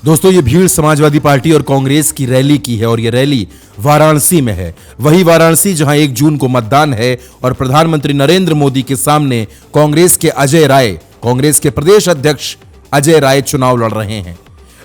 दोस्तों, ये भीड़ समाजवादी पार्टी और कांग्रेस की रैली की है और ये रैली वाराणसी में है। वही वाराणसी जहां 1 जून को मतदान है और प्रधानमंत्री नरेंद्र मोदी के सामने कांग्रेस के प्रदेश अध्यक्ष अजय राय चुनाव लड़ रहे हैं।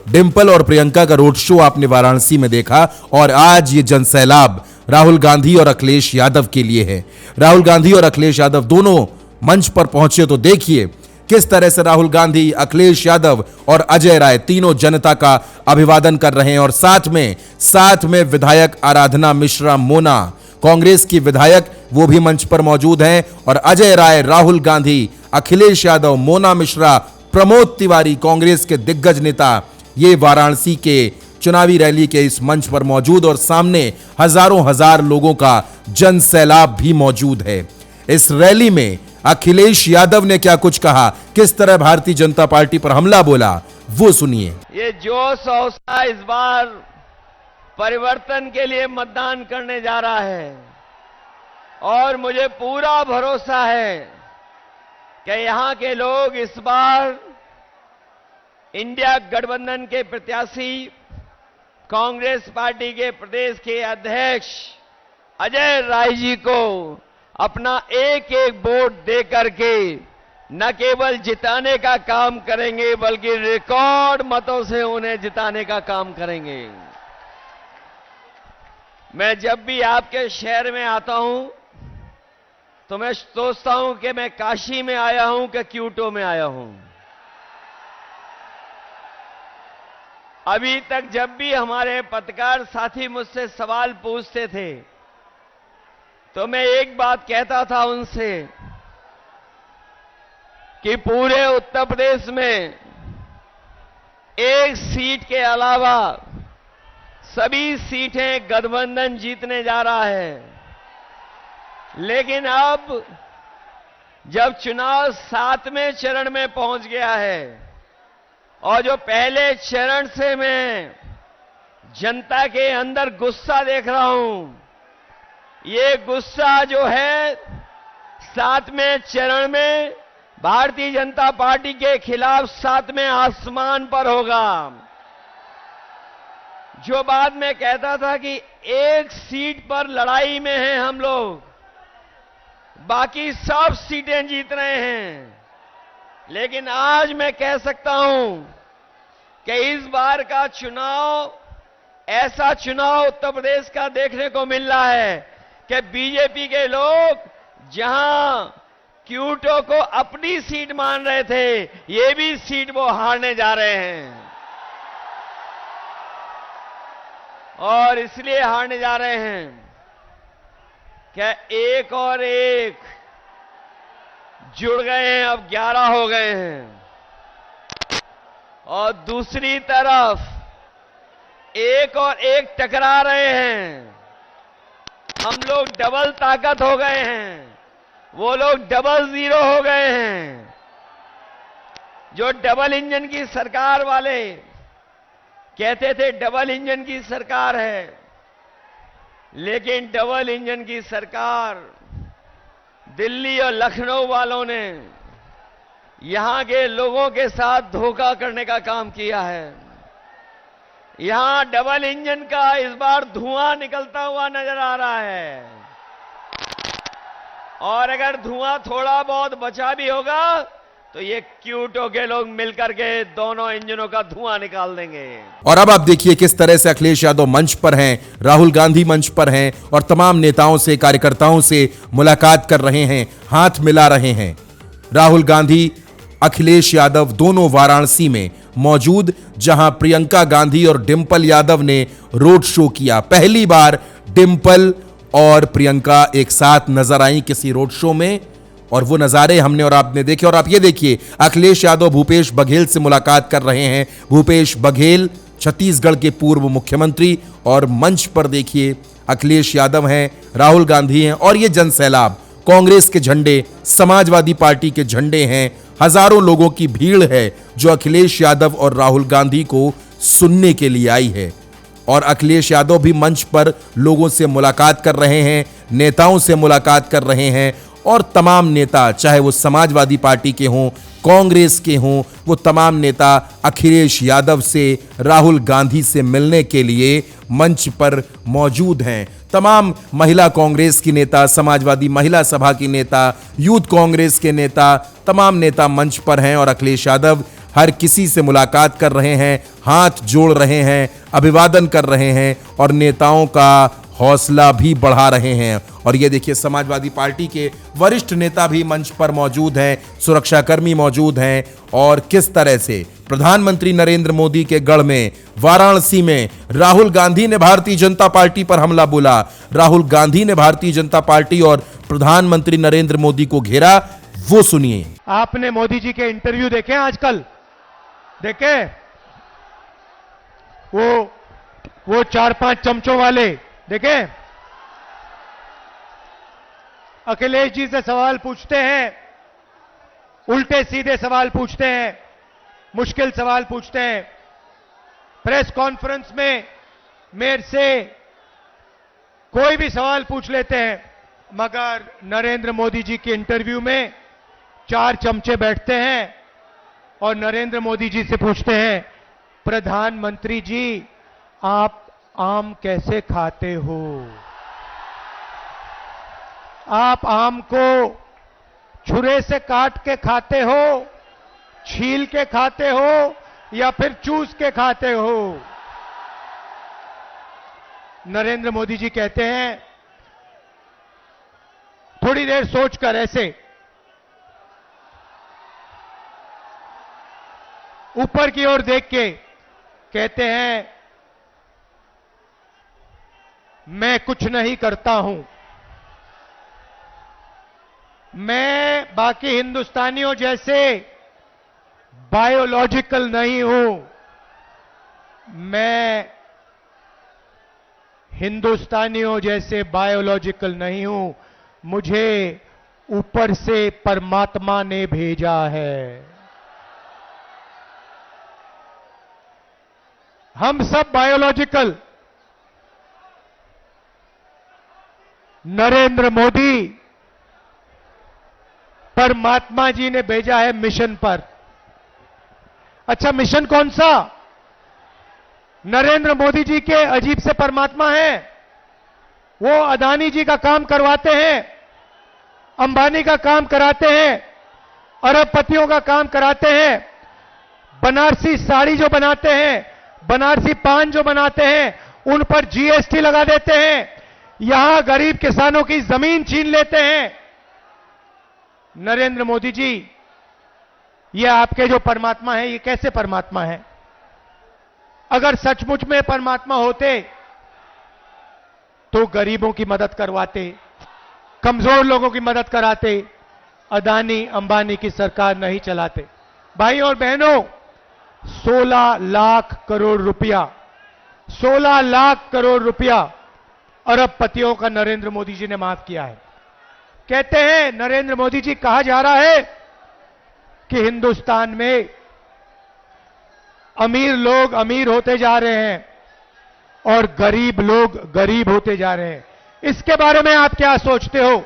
डिंपल और प्रियंका का रोड शो आपने वाराणसी में देखा और आज ये जनसैलाब राहुल गांधी और अखिलेश यादव के लिए है। राहुल गांधी और अखिलेश यादव दोनों मंच पर पहुंचे तो देखिए किस तरह से राहुल गांधी, अखिलेश यादव और अजय राय तीनों जनता का अभिवादन कर रहे हैं और साथ में विधायक आराधना मिश्रा मोना, कांग्रेस की विधायक, वो भी मंच पर मौजूद हैं और अजय राय, राहुल गांधी, अखिलेश यादव, मोना मिश्रा, प्रमोद तिवारी, कांग्रेस के दिग्गज नेता, ये वाराणसी के चुनावी रैली के इस मंच पर मौजूद और सामने हजार लोगों का जनसैलाब भी मौजूद है। इस रैली में अखिलेश यादव ने क्या कुछ कहा, किस तरह भारतीय जनता पार्टी पर हमला बोला, वो सुनिए। ये जोश और उत्साह इस बार परिवर्तन के लिए मतदान करने जा रहा है और मुझे पूरा भरोसा है कि यहां के लोग इस बार इंडिया गठबंधन के प्रत्याशी कांग्रेस पार्टी के प्रदेश के अध्यक्ष अजय राय जी को अपना एक वोट दे करके न केवल जिताने का काम करेंगे बल्कि रिकॉर्ड मतों से उन्हें जिताने का काम करेंगे। मैं जब भी आपके शहर में आता हूं तो मैं सोचता हूं कि मैं काशी में आया हूं कि क्यूटो में आया हूं। अभी तक जब भी हमारे पत्रकार साथी मुझसे सवाल पूछते थे तो मैं एक बात कहता था उनसे कि पूरे उत्तर प्रदेश में एक सीट के अलावा सभी सीटें गठबंधन जीतने जा रहा है। लेकिन अब जब चुनाव 7वें चरण में पहुंच गया है और जो पहले चरण से मैं जनता के अंदर गुस्सा देख रहा हूं, ये गुस्सा जो है 7वें चरण में भारतीय जनता पार्टी के खिलाफ 7वें आसमान पर होगा। जो बात मैं कहता था कि एक सीट पर लड़ाई में हैं हम लोग, बाकी सब सीटें जीत रहे हैं, लेकिन आज मैं कह सकता हूं कि इस बार का चुनाव ऐसा चुनाव उत्तर प्रदेश का देखने को मिल रहा है कि बीजेपी के लोग जहां क्यूटो को अपनी सीट मान रहे थे, ये भी सीट वो हारने जा रहे हैं और इसलिए हारने जा रहे हैं क्या एक और एक जुड़ गए हैं, अब 11 हो गए हैं और दूसरी तरफ एक और एक टकरा रहे हैं। हम लोग डबल ताकत हो गए हैं, वो लोग डबल जीरो हो गए हैं। जो डबल इंजन की सरकार वाले कहते थे डबल इंजन की सरकार है, लेकिन डबल इंजन की सरकार दिल्ली और लखनऊ वालों ने यहां के लोगों के साथ धोखा करने का काम किया है। यहां डबल इंजन का इस बार धुआं निकलता हुआ नजर आ रहा है और अगर धुआं थोड़ा बहुत बचा भी होगा तो ये क्यूटो के लोग मिलकर के दोनों इंजनों का धुआं निकाल देंगे। और अब आप देखिए किस तरह से अखिलेश यादव मंच पर हैं, राहुल गांधी मंच पर हैं और तमाम नेताओं से, कार्यकर्ताओं से मुलाकात कर रहे हैं, हाथ मिला रहे हैं। राहुल गांधी, अखिलेश यादव दोनों वाराणसी में मौजूद, जहां प्रियंका गांधी और डिंपल यादव ने रोड शो किया। पहली बार डिंपल और प्रियंका एक साथ नजर आई किसी रोड शो में और वो नजारे हमने और आपने देखे। और आप ये देखिए, अखिलेश यादव भूपेश बघेल से मुलाकात कर रहे हैं। भूपेश बघेल छत्तीसगढ़ के पूर्व मुख्यमंत्री और मंच पर देखिए अखिलेश यादव हैं, राहुल गांधी हैं और ये जनसैलाब कांग्रेस के झंडे, समाजवादी पार्टी के झंडे हैं। हजारों लोगों की भीड़ है जो अखिलेश यादव और राहुल गांधी को सुनने के लिए आई है और अखिलेश यादव भी मंच पर लोगों से मुलाकात कर रहे हैं, नेताओं से मुलाकात कर रहे हैं और तमाम नेता, चाहे वो समाजवादी पार्टी के हों, कांग्रेस के हों, वो तमाम नेता अखिलेश यादव से, राहुल गांधी से मिलने के लिए मंच पर मौजूद हैं। तमाम महिला कांग्रेस की नेता, समाजवादी महिला सभा की नेता, यूथ कांग्रेस के नेता, तमाम नेता मंच पर हैं और अखिलेश यादव हर किसी से मुलाकात कर रहे हैं, हाथ जोड़ रहे हैं, अभिवादन कर रहे हैं और नेताओं का हौसला भी बढ़ा रहे हैं। और ये देखिए, समाजवादी पार्टी के वरिष्ठ नेता भी मंच पर मौजूद हैं, सुरक्षाकर्मी मौजूद हैं और किस तरह से प्रधानमंत्री नरेंद्र मोदी के गढ़ में वाराणसी में राहुल गांधी ने भारतीय जनता पार्टी पर हमला बोला, राहुल गांधी ने भारतीय जनता पार्टी और प्रधानमंत्री नरेंद्र मोदी को घेरा, वो सुनिए। आपने मोदी जी के इंटरव्यू देखे आजकल? देखे? वो 4-5 चमचों वाले देखे? अखिलेश जी से सवाल पूछते हैं, उल्टे सीधे सवाल पूछते हैं, मुश्किल सवाल पूछते हैं। प्रेस कॉन्फ्रेंस में मेरे से कोई भी सवाल पूछ लेते हैं, मगर नरेंद्र मोदी जी के इंटरव्यू में 4 चमचे बैठते हैं और नरेंद्र मोदी जी से पूछते हैं, प्रधानमंत्री जी आप आम कैसे खाते हो? आप आम को छुरे से काट के खाते हो, छील के खाते हो या फिर चूस के खाते हो? नरेंद्र मोदी जी कहते हैं, थोड़ी देर सोचकर ऐसे ऊपर की ओर देख के कहते हैं, मैं कुछ नहीं करता हूं, मैं बाकी हिंदुस्तानियों जैसे बायोलॉजिकल नहीं हूं, मैं हिंदुस्तानियों जैसे बायोलॉजिकल नहीं हूं, मुझे ऊपर से परमात्मा ने भेजा है। हम सब बायोलॉजिकल, नरेंद्र मोदी परमात्मा जी ने भेजा है मिशन पर। अच्छा, मिशन कौन सा? नरेंद्र मोदी जी के अजीब से परमात्मा हैं। वो अदानी जी का काम करवाते हैं, अंबानी का काम कराते हैं, अरबपतियों का काम कराते हैं, बनारसी साड़ी जो बनाते हैं, बनारसी पान जो बनाते हैं, उन पर जीएसटी लगा देते हैं, यहां गरीब किसानों की जमीन छीन लेते हैं। नरेंद्र मोदी जी, ये आपके जो परमात्मा है, ये कैसे परमात्मा है? अगर सचमुच में परमात्मा होते तो गरीबों की मदद करवाते, कमजोर लोगों की मदद कराते, अदानी अंबानी की सरकार नहीं चलाते। भाई और बहनों, 16 लाख करोड़ रुपया, 16 लाख करोड़ रुपया अरबपतियों का नरेंद्र मोदी जी ने माफ किया है। कहते हैं नरेंद्र मोदी जी, कहा जा रहा है कि हिंदुस्तान में अमीर लोग अमीर होते जा रहे हैं और गरीब लोग गरीब होते जा रहे हैं। इसके बारे में आप क्या सोचते हो?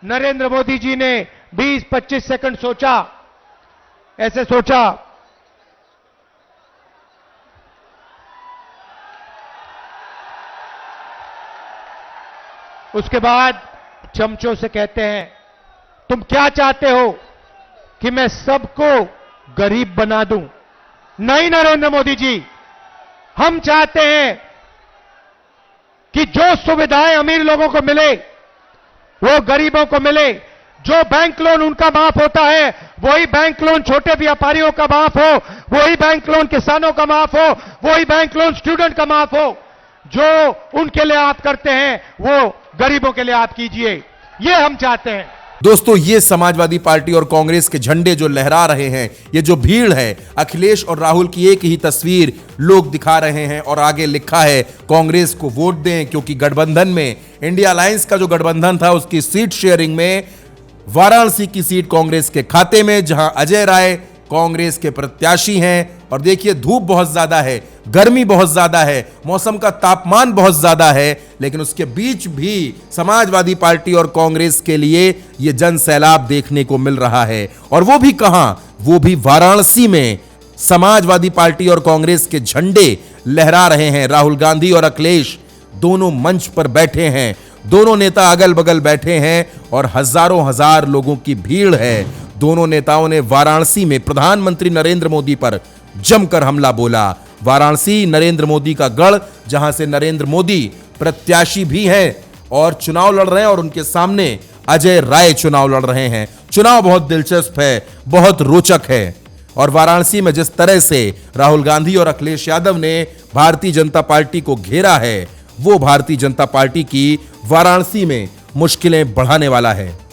नरेंद्र मोदी जी ने 20-25 सेकंड सोचा, ऐसे सोचा, उसके बाद चमचों से कहते हैं, तुम क्या चाहते हो कि मैं सबको गरीब बना दूं? नहीं नरेंद्र मोदी जी, हम चाहते हैं कि जो सुविधाएं अमीर लोगों को मिले वो गरीबों को मिले। जो बैंक लोन उनका माफ होता है, वही बैंक लोन छोटे व्यापारियों का माफ हो, वही बैंक लोन किसानों का माफ हो, वही बैंक लोन स्टूडेंट का माफ हो। जो उनके लिए आप करते हैं वो गरीबों के लिए आप कीजिए, ये हम चाहते हैं। दोस्तों, ये समाजवादी पार्टी और कांग्रेस के झंडे जो लहरा रहे हैं, ये जो भीड़ है, अखिलेश और राहुल की एक ही तस्वीर लोग दिखा रहे हैं और आगे लिखा है कांग्रेस को वोट दें, क्योंकि गठबंधन में, इंडिया अलायंस का जो गठबंधन था, उसकी सीट शेयरिंग में वाराणसी की सीट कांग्रेस के खाते में, जहां अजय राय कांग्रेस के प्रत्याशी हैं और देखिए धूप बहुत ज्यादा है, गर्मी बहुत ज्यादा है, मौसम का तापमान बहुत ज्यादा है, लेकिन उसके बीच भी समाजवादी पार्टी और कांग्रेस के लिए यह जन सैलाब देखने को मिल रहा है। और वो भी कहां, वो भी वाराणसी में समाजवादी पार्टी और कांग्रेस के झंडे लहरा रहे हैं। राहुल गांधी और अखिलेश दोनों मंच पर बैठे हैं, दोनों नेता अगल बगल बैठे हैं और हजारों हजार लोगों की भीड़ है। दोनों नेताओं ने वाराणसी में प्रधानमंत्री नरेंद्र मोदी पर जमकर हमला बोला। वाराणसी नरेंद्र मोदी का गढ़, जहां से नरेंद्र मोदी प्रत्याशी भी हैं और चुनाव लड़ रहे हैं, और उनके सामने अजय राय चुनाव लड़ रहे हैं। चुनाव बहुत दिलचस्प है, बहुत रोचक है। और वाराणसी में जिस तरह से राहुल गांधी और अखिलेश यादव ने भारतीय जनता पार्टी को घेरा है, वो भारतीय जनता पार्टी की वाराणसी में मुश्किलें बढ़ाने वाला है।